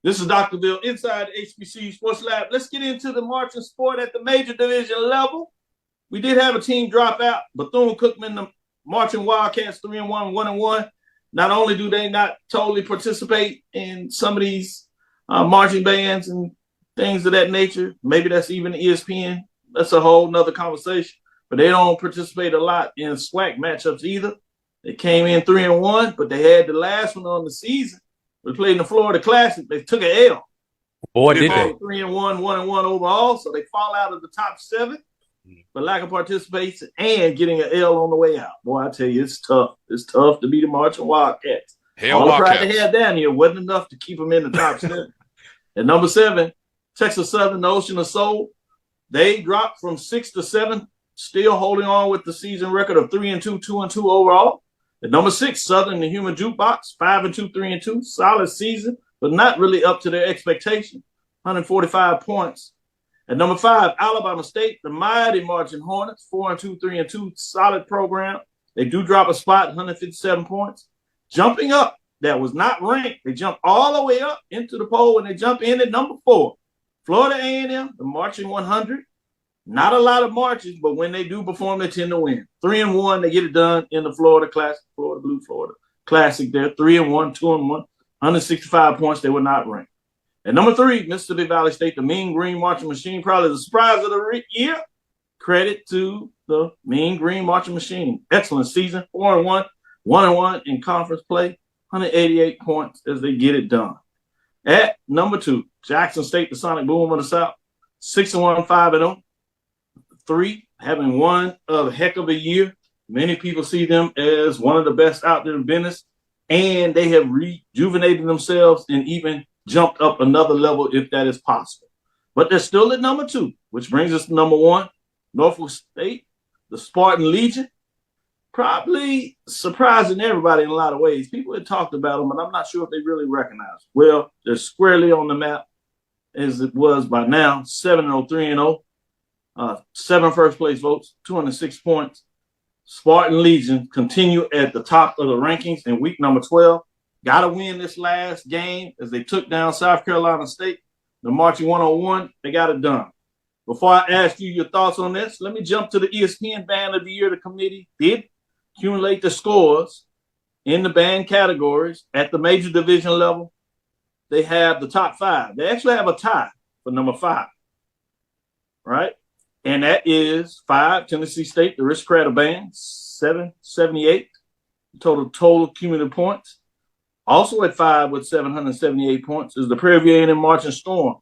This is Dr. Bill inside the HBCU Sports Lab. Let's get into the marching sport at the major division level. We did have a team drop out. Bethune-Cookman, the marching Wildcats, 3-1, 1-1. Not only do they not totally participate in some of these marching bands and things of that nature, maybe that's even ESPN. That's a whole nother conversation. But they don't participate a lot in SWAC matchups either. They came in 3-1, but they had the last one on the season. We played in the Florida Classic. They took an L. Boy, did they. 3-1, 1-1 overall, so they fall out of the top 7 for lack of participation and getting an L on the way out. Boy, I tell you, it's tough. It's tough to be the marching Wildcats. All the pride they had down here wasn't enough to keep them in the top 7. At number 7, Texas Southern, the Ocean of Soul. They dropped from 6 to 7, still holding on with the season record of 3-2, 2-2 overall. At number 6, Southern, the Human Jukebox, 5-2, 3-2, solid season, but not really up to their expectation, 145 points. At number 5, Alabama State, the mighty Marching Hornets, 4-2, 3-2, solid program. They do drop a spot, 157 points. Jumping up, that was not ranked. They jump all the way up into the poll, and they jump in at number 4. Florida A&M, the Marching 100. Not a lot of marches, but when they do perform, they tend to win. 3-1, they get it done in the Florida Classic, Florida Classic there. 3-1, 2-1, 165 points. They were not ranked. At number 3, Mississippi Valley State, the Mean Green Marching Machine, probably the surprise of the year. Credit to the Mean Green Marching Machine. Excellent season, 4-1, 1-1 in conference play, 188 points as they get it done. At number 2, Jackson State, the Sonic Boom of the South, 6-1, 5-0. 3, having one a heck of a year. Many people see them as one of the best out there in business, and they have rejuvenated themselves and even jumped up another level if that is possible. But they're still at number 2, which brings us to number 1, Norfolk State, the Spartan Legion. Probably surprising everybody in a lot of ways. People had talked about them, but I'm not sure if they really recognize them. Well, they're squarely on the map as it was by now, 7-0, 3-0. 7 first place votes, 206 points. Spartan Legion continue at the top of the rankings in week number 12. Got to win this last game as they took down South Carolina State. The Marching 101, they got it done. Before I ask you your thoughts on this, let me jump to the ESPN Band of the Year. The committee did accumulate the scores in the band categories at the major division level. They have the top 5. They actually have a tie for number 5, right? And that is 5, Tennessee State, the Aristocrat Band, 778 total cumulative points. Also at 5 with 778 points is the Prairie View A&M Marching Storm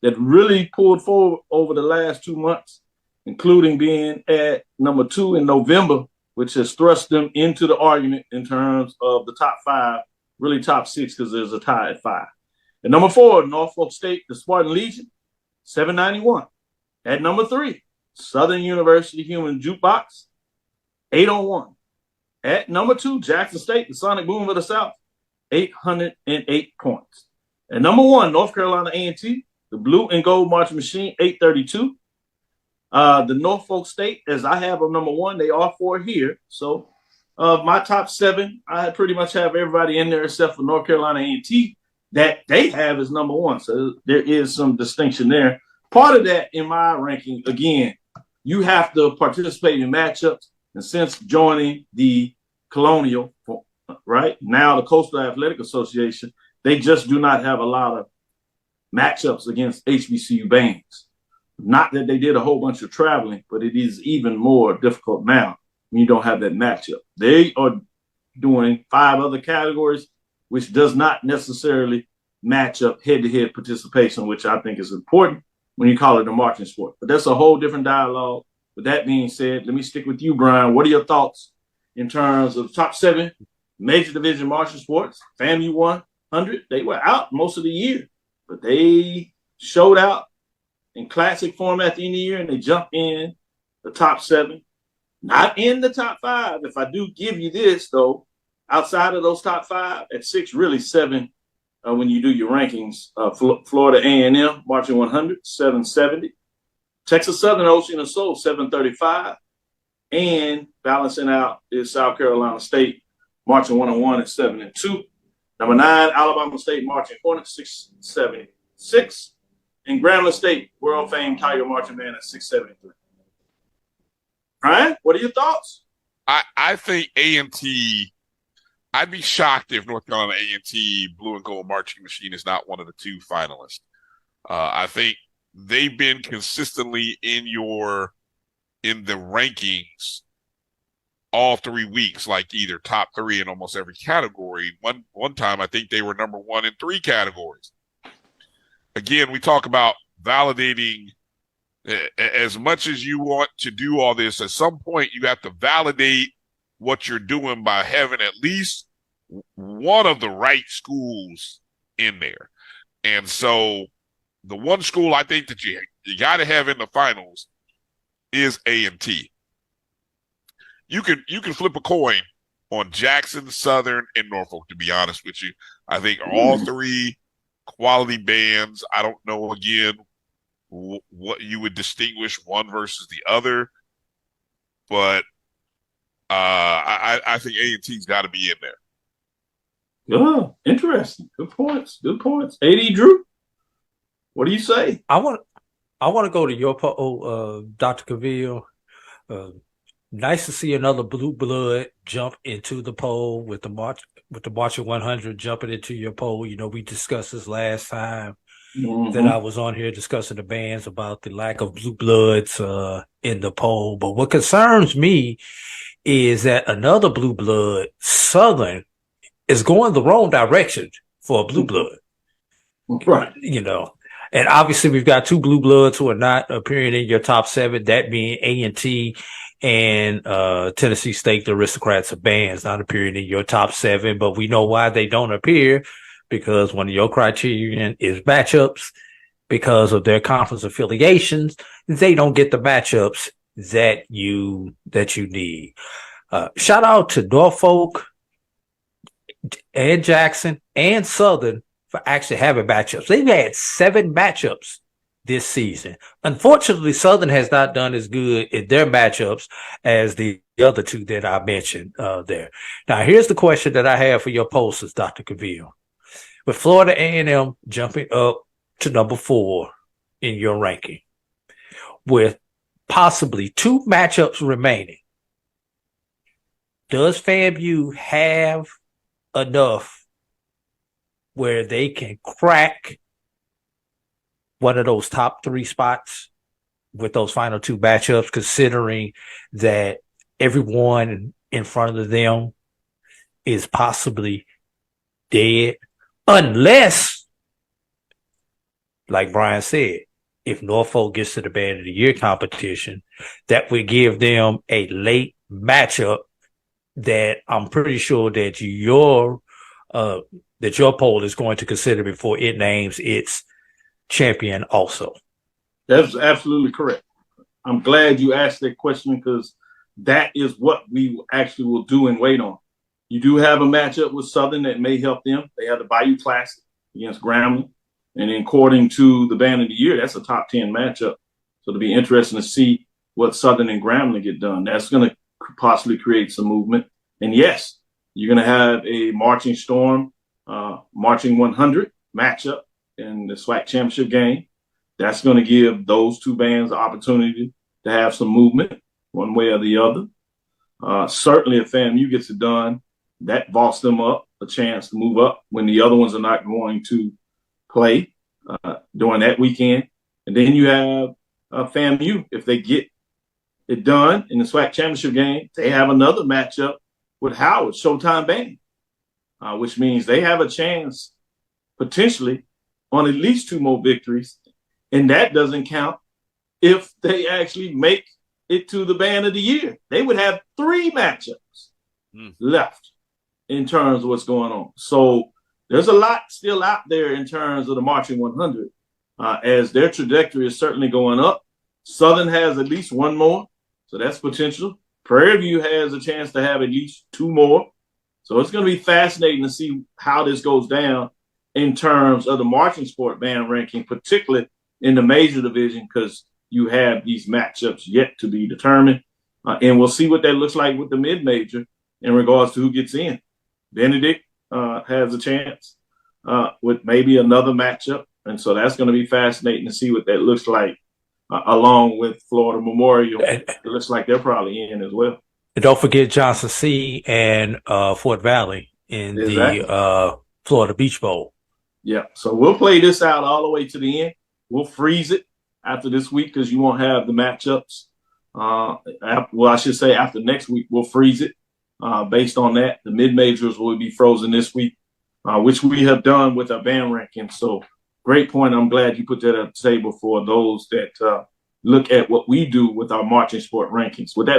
that really pulled forward over the last 2 months, including being at number 2 in November, which has thrust them into the argument in terms of the top 5, really top 6 because there's a tie at 5. At number 4, Norfolk State, the Spartan Legion, 791. At number 3, Southern University Human Jukebox, 801. At number 2, Jackson State, the Sonic Boom of the South, 808 points. At number 1, North Carolina A&T, the Blue and Gold Marching Machine, 832. The Norfolk State, as I have them number 1, they are 4 here. So my top 7, I pretty much have everybody in there except for North Carolina A&T that they have as number 1. So there is some distinction there. Part of that in my ranking, again, you have to participate in matchups. And since joining the Colonial, right, now the Coastal Athletic Association, they just do not have a lot of matchups against HBCU bands. Not that they did a whole bunch of traveling, but it is even more difficult now when you don't have that matchup. They are doing 5 other categories, which does not necessarily match up head-to-head participation, which I think is important when you call it a marching sport. But that's a whole different dialogue. With that being said, let me stick with you, Brian. What are your thoughts in terms of top 7 major division marching sports? FAMU 100, they were out most of the year, but they showed out in classic form at the end of the year, and they jumped in the top 7. Not in the top 5. If I do give you this, though, outside of those top 5, at 6, really 7, when you do your rankings, Florida A&M, Marching 100, 770. Texas Southern, Ocean of Soul, 735. And balancing out is South Carolina State, Marching 101 at 7-2. Number 9, Alabama State Marching Hornets, 676. And Grambling State, world famed Tiger Marching Band at 673. Ryan, what are your thoughts? I think A&T, I'd be shocked if North Carolina A&T Blue and Gold Marching Machine is not one of the 2 finalists. I think they've been consistently in the rankings all 3 weeks, like either top 3 in almost every category. One time, I think they were number 1 in 3 categories. Again, we talk about validating. As much as you want to do all this, at some point you have to validate what you're doing by having at least one of the right schools in there. And so the one school I think that you got to have in the finals is A&T. You can flip a coin on Jackson, Southern, and Norfolk, to be honest with you. I think all 3 quality bands. I don't know, again, what you would distinguish one versus the other, but I think A&T's got to be in there. Oh, interesting. Good points. AD Drew, what do you say? I want to go to your poll, Dr. Cavil. Nice to see another blue blood jump into the poll with the Marching 100 jumping into your poll. You know, we discussed this last time. That I was on here discussing the bands about the lack of blue bloods in the poll. But what concerns me is that another blue blood, Southern, is going the wrong direction for a blue blood. Right. You know, and obviously we've got 2 blue bloods who are not appearing in your top 7, that being A&T and Tennessee State, the Aristocrats of bands, not appearing in your top 7. But we know why they don't appear. Because one of your criterion is matchups. Because of their conference affiliations, they don't get the matchups that you need. Shout out to Norfolk and Jackson and Southern for actually having matchups. They've had 7 matchups this season. Unfortunately, Southern has not done as good in their matchups as the other 2 that I mentioned there. Now, here's the question that I have for your posters, Dr. Cavil. With Florida A&M jumping up to number 4 in your ranking, with possibly 2 matchups remaining, does FAMU have enough where they can crack one of those top 3 spots with those final 2 matchups, considering that everyone in front of them is possibly dead? Unless, like Brian said, if Norfolk gets to the Band of the Year competition, that would give them a late matchup that I'm pretty sure that your poll is going to consider before it names its champion also. That's absolutely correct. I'm glad you asked that question because that is what we actually will do and wait on. You do have a matchup with Southern that may help them. They have the Bayou Classic against Grambling. And then according to the Band of the Year, that's a top 10 matchup. So it'll be interesting to see what Southern and Grambling get done. That's going to possibly create some movement. And yes, you're going to have a Marching Storm, Marching 100 matchup in the SWAC championship game. That's going to give those 2 bands the opportunity to have some movement one way or the other. Certainly if FAMU gets it done, that vaults them up a chance to move up when the other ones are not going to play during that weekend. And then you have FAMU. If they get it done in the SWAC championship game, they have another matchup with Howard, Showtime Band, which means they have a chance potentially on at least 2 more victories. And that doesn't count if they actually make it to the Band of the Year. They would have 3 matchups left in terms of what's going on. So there's a lot still out there in terms of the Marching 100 as their trajectory is certainly going up. Southern has at least 1 more, so that's potential. Prairie View has a chance to have at least 2 more. So it's going to be fascinating to see how this goes down in terms of the marching sport band ranking, particularly in the major division, because you have these matchups yet to be determined. And we'll see what that looks like with the mid-major in regards to who gets in. Benedict, has a chance with maybe another matchup. And so that's going to be fascinating to see what that looks like, along with Florida Memorial. It looks like they're probably in as well. And don't forget Johnson C and Fort Valley in the Florida Beach Bowl. Yeah, so we'll play this out all the way to the end. We'll freeze it after this week because you won't have the matchups. Well, I should say after next week, we'll freeze it based on that. The mid-majors will be frozen this week, which we have done with our band ranking. So great point. I'm glad you put that at the table for those that look at what we do with our marching sport rankings. With that